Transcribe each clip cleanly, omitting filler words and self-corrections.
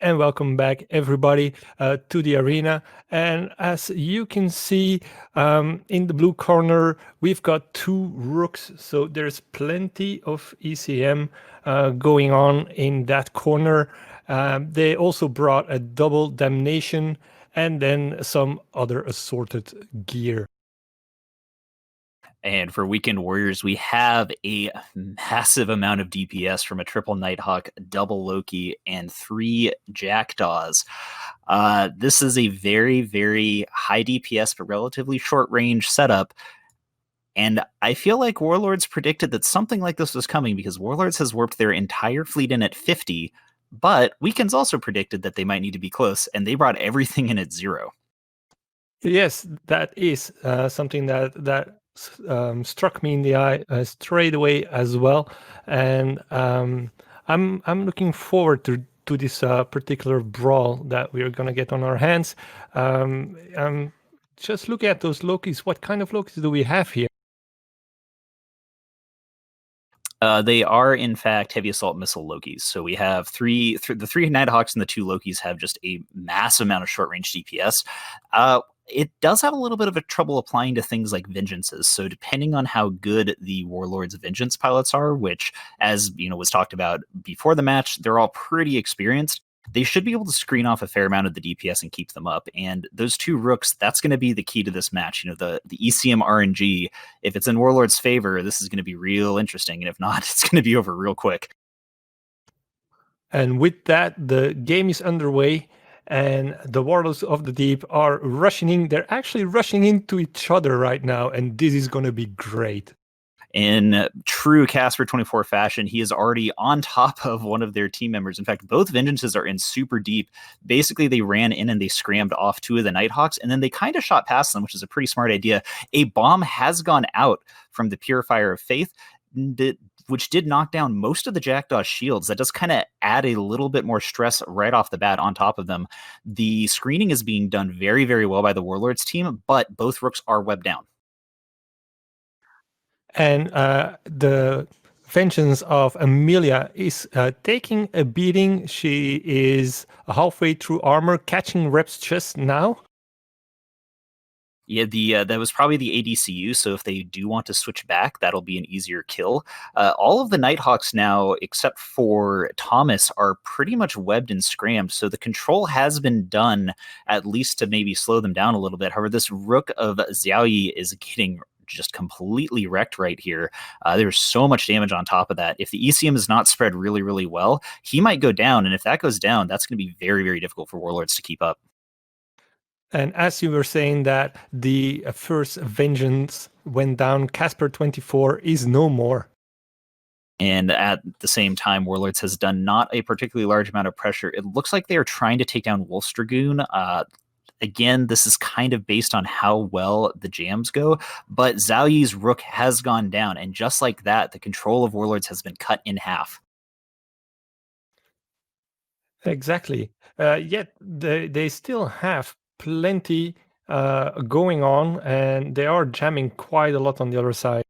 And welcome back, everybody, to the arena. And as you can see in the blue corner, we've got two rooks. So there's plenty of ECM going on in that corner. They also brought a double damnation and then some other assorted gear. And for Weekend Warriors, we have a massive amount of DPS from a triple Nighthawk, double Loki, and 3 Jackdaws. This is a very, very high DPS but relatively short range setup. And I feel like Warlords predicted that something like this was coming because Warlords has warped their entire fleet in at 50, but Weekends also predicted that they might need to be close, and they brought everything in at 0. Yes, that is something that struck me in the eye straight away as well, and I'm looking forward to this particular brawl that we are going to get on our hands. Just look at those Lokis. What kind of Lokis do we have here? They are, in fact, heavy assault missile Lokis. So we have the 3 Nighthawks and the 2 Lokis have just a massive amount of short range DPS. It does have a little bit of a trouble applying to things like vengeances. So depending on how good the Warlords vengeance pilots are, which, as was talked about before the match, they're all pretty experienced. They should be able to screen off a fair amount of the DPS and keep them up. And those 2 rooks, that's going to be the key to this match. The ECM RNG, if it's in Warlord's favor, this is going to be real interesting. And if not, it's going to be over real quick. And with that, the game is underway. And the Warlords of the Deep are rushing in. They're actually rushing into each other right now. And this is going to be great. In true Casper 24 fashion, he is already on top of one of their team members. In fact, both Vengeances are in super deep. Basically, they ran in and they scrammed off 2 of the Nighthawks, and then they kind of shot past them, which is a pretty smart idea. A bomb has gone out from the Purifier of Faith, which did knock down most of the Jackdaw shields. That does kind of add a little bit more stress right off the bat on top of them. The screening is being done very, very well by the Warlords team, but both rooks are webbed down. And the vengeance of Amelia is taking a beating. She is halfway through armor, catching reps just now. Yeah, that was probably the ADCU, so if they do want to switch back, that'll be an easier kill. All of the Nighthawks now, except for Thomas, are pretty much webbed and scrammed, so the control has been done, at least to maybe slow them down a little bit. However, this Rook of Xiaoyi is getting just completely wrecked right here. There's so much damage on top of that. If the ECM is not spread really, really well, he might go down, and if that goes down, that's going to be very, very difficult for Warlords to keep up. And as you were saying that the first vengeance went down, Casper 24 is no more. And at the same time, Warlords has done not a particularly large amount of pressure. It looks like they are trying to take down Wolf's Dragoon. Again, this is kind of based on how well the jams go, but Zhao Yi's Rook has gone down, and just like that, the control of Warlords has been cut in half. Exactly. Yet they still have plenty going on, and they are jamming quite a lot on the other side.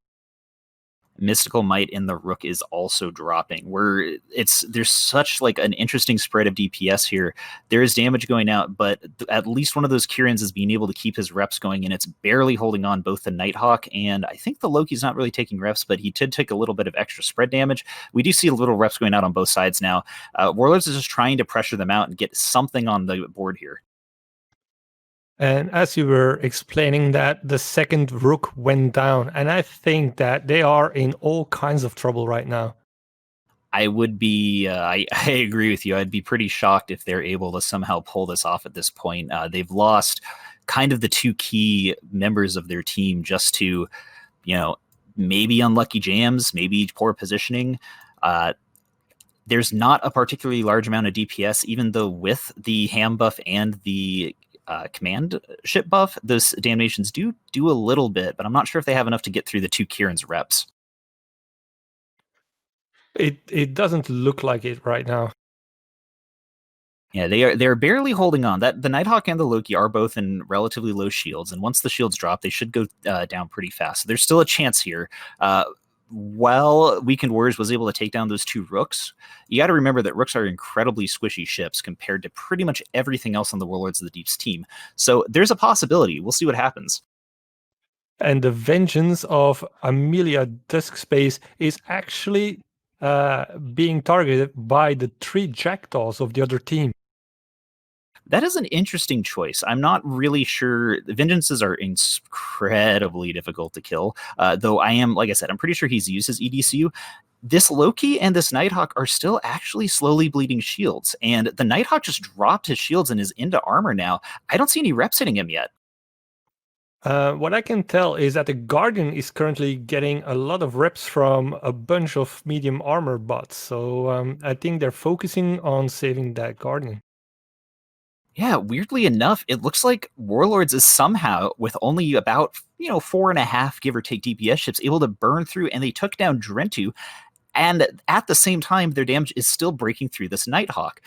Mystical Might in the Rook is also dropping. There's such like an interesting spread of DPS here. There is damage going out, but at least one of those Kirans is being able to keep his reps going, and it's barely holding on both the Nighthawk and I think the Loki's not really taking reps, but he did take a little bit of extra spread damage. We do see a little reps going out on both sides now. Warlords is just trying to pressure them out and get something on the board here. And as you were explaining that, the second Rook went down, and I think that they are in all kinds of trouble right now. I would be, I agree with you. I'd be pretty shocked if they're able to somehow pull this off at this point. They've lost kind of the 2 key members of their team just to, maybe unlucky jams, maybe poor positioning. There's not a particularly large amount of DPS, even though with the ham buff and the command ship buff, those damnations do a little bit, but I'm not sure if they have enough to get through the 2 Kiran's reps. It doesn't look like it right now. Yeah, they're barely holding on. That the Nighthawk and the Loki are both in relatively low shields, and once the shields drop, they should go down pretty fast. So there's still a chance here. while Weekend Warriors was able to take down those 2 rooks, you got to remember that rooks are incredibly squishy ships compared to pretty much everything else on the Warlords of the Deep's team. So there's a possibility. We'll see what happens. And the vengeance of Amelia Dusk Space is actually being targeted by the 3 jackdaws of the other team. That is an interesting choice. I'm not really sure. Vengeances are incredibly difficult to kill, though I am, like I said, I'm pretty sure he's used his EDCU. This Loki and this Nighthawk are still actually slowly bleeding shields, and the Nighthawk just dropped his shields and is into armor now. I don't see any reps hitting him yet. What I can tell is that the Guardian is currently getting a lot of reps from a bunch of medium armor bots, so I think they're focusing on saving that Guardian. Yeah, weirdly enough, it looks like Warlords is somehow, with only about 4.5 give or take DPS ships, able to burn through, and they took down Drentu, and at the same time, their damage is still breaking through this Nighthawk.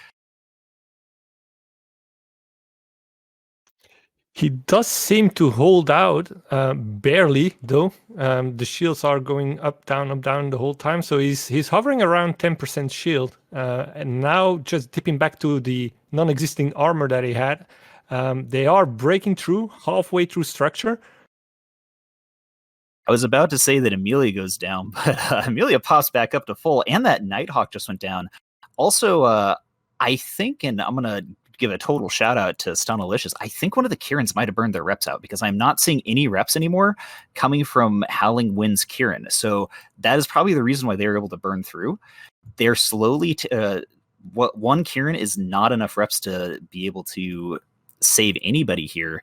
He does seem to hold out, barely though. The shields are going up, down the whole time. So he's hovering around 10% shield, and now just dipping back to the non-existing armor that he had. They are breaking through halfway through structure. I was about to say that Amelia goes down, but Amelia pops back up to full, and that Nighthawk just went down. Also, I think, and I'm gonna give a total shout out to Stunalicious, I think one of the Kirans might have burned their reps out, because I'm not seeing any reps anymore coming from Howling Wind's Kiran. So that is probably the reason why they were able to burn through. They're slowly what one Kiran is not enough reps to be able to save anybody here.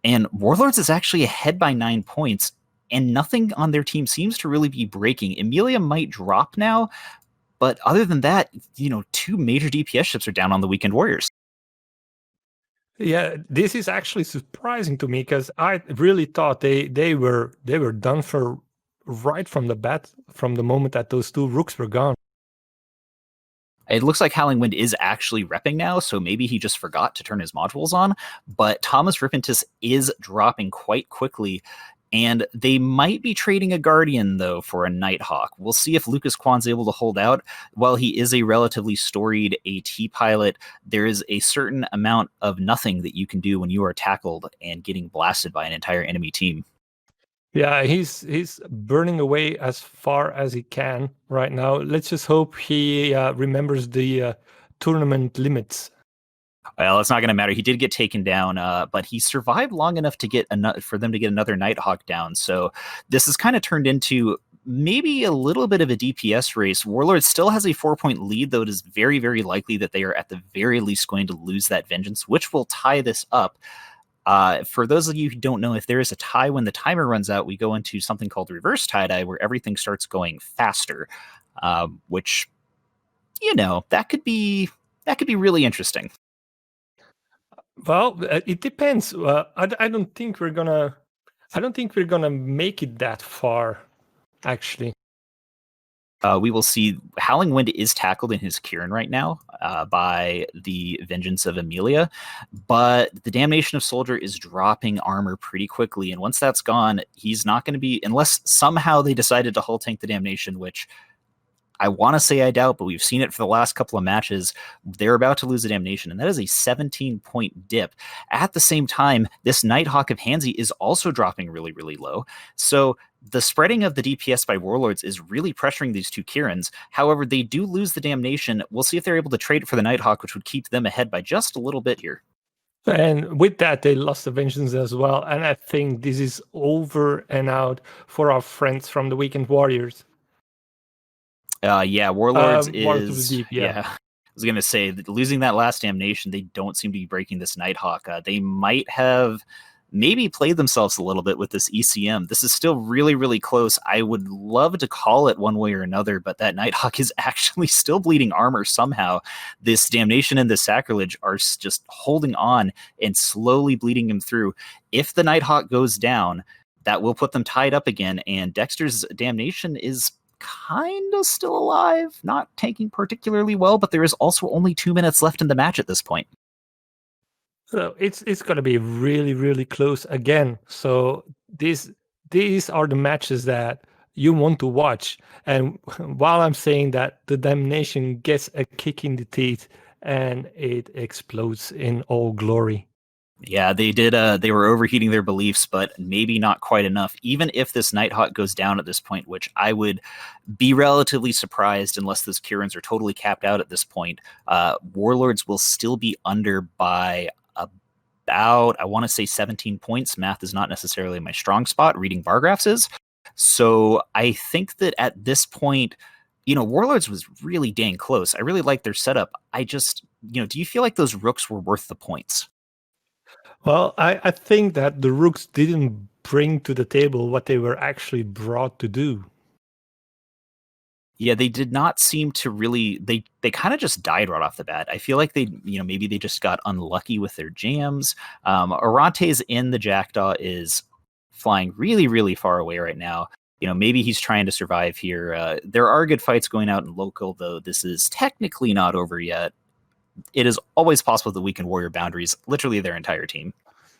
And Warlords is actually ahead by 9 points, and nothing on their team seems to really be breaking. Amelia might drop now, but other than that, 2 major DPS ships are down on the Weekend Warriors. Yeah, this is actually surprising to me, because I really thought they were done for right from the bat, from the moment that those 2 rooks were gone. It looks like Howling Wind is actually repping now, so maybe he just forgot to turn his modules on, but Thomas Rippentus is dropping quite quickly, and they might be trading a Guardian, though, for a Nighthawk. We'll see if Lucas Kwan's able to hold out. While he is a relatively storied AT pilot, there is a certain amount of nothing that you can do when you are tackled and getting blasted by an entire enemy team. Yeah, he's burning away as far as he can right now. Let's just hope he remembers the tournament limits. Well, it's not going to matter. He did get taken down, but he survived long enough to get for them to get another Nighthawk down. So this has kind of turned into maybe a little bit of a DPS race. Warlord still has a 4-point lead, though it is very, very likely that they are at the very least going to lose that vengeance, which will tie this up. For those of you who don't know, if there is a tie when the timer runs out, we go into something called reverse tie-dye, where everything starts going faster, which, that could be really interesting. Well, it depends. I don't think we're gonna. I don't think we're gonna make it that far, actually. We will see Howling Wind is tackled in his Kiran right now by the Vengeance of Amelia, but the Damnation of Soldier is dropping armor pretty quickly, and once that's gone, he's not going to be, unless somehow they decided to hull tank the Damnation, which I want to say I doubt, but we've seen it for the last couple of matches. They're about to lose the Damnation, and that is a 17-point dip. At the same time, this Nighthawk of Hansi is also dropping really, really low. So the spreading of the DPS by Warlords is really pressuring these 2 Kirans. However, they do lose the Damnation. We'll see if they're able to trade it for the Nighthawk, which would keep them ahead by just a little bit here. And with that, they lost the Vengeance as well. And I think this is over and out for our friends from the Weekend Warriors. Yeah, Warlords Warlords of is the Deep, yeah. I was gonna say that losing that last Damnation, they don't seem to be breaking this Nighthawk. They might have maybe played themselves a little bit with this ECM. This is still really, really close. I would love to call it one way or another, but that Nighthawk is actually still bleeding armor somehow. This Damnation and the Sacrilege are just holding on and slowly bleeding him through. If the Nighthawk goes down, that will put them tied up again, and Dexter's Damnation is kind of still alive, not tanking particularly well, but there is also only 2 minutes left in the match at this point. So it's going to be really, really close again. So these are the matches that you want to watch. And while I'm saying that, the Damnation gets a kick in the teeth and it explodes in all glory. Yeah, they did. They were overheating their beliefs, but maybe not quite enough. Even if this Nighthawk goes down at this point, which I would be relatively surprised unless those Kirans are totally capped out at this point, Warlords will still be under by about, I want to say 17 points. Math is not necessarily my strong spot. Reading bar graphs is. So I think that at this point, Warlords was really dang close. I really like their setup. I just, do you feel like those rooks were worth the points? Well, I think that the rooks didn't bring to the table what they were actually brought to do. Yeah, they did not seem to really. They kind of just died right off the bat. I feel like they, maybe they just got unlucky with their jams. Oronte's in the Jackdaw is flying really, really far away right now. Maybe he's trying to survive here. There are good fights going out in local, though. This is technically not over yet. It is always possible that we can warrior boundaries, literally their entire team.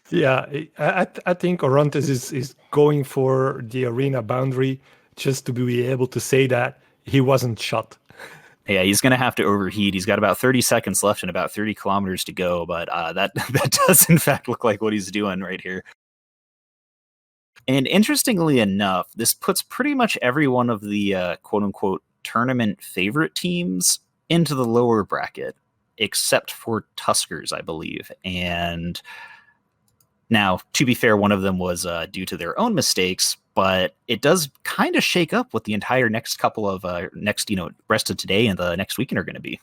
Yeah, I think Orontes is going for the arena boundary just to be able to say that he wasn't shot. Yeah, he's going to have to overheat. He's got about 30 seconds left and about 30 kilometers to go, but that does in fact look like what he's doing right here. And interestingly enough, this puts pretty much every one of the quote-unquote tournament favorite teams into the lower bracket, except for Tuskers, I believe. And now, to be fair, one of them was due to their own mistakes, but it does kind of shake up what the entire next couple of rest of today and the next weekend are going to be.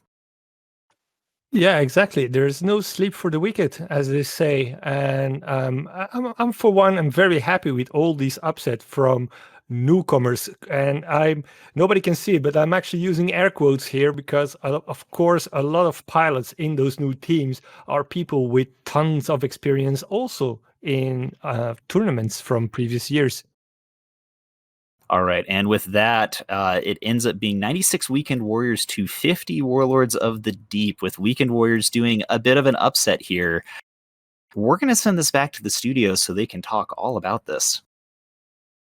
Yeah, exactly. There's no sleep for the wicked, as they say. And I'm for one, I'm very happy with all these upset from newcomers. And nobody can see it, but I'm actually using air quotes here because, of course, a lot of pilots in those new teams are people with tons of experience also in tournaments from previous years. All right, and with that, it ends up being 96 Weekend Warriors to 50 Warlords of the Deep, with Weekend Warriors doing a bit of an upset here. We're going to send this back to the studio so they can talk all about this.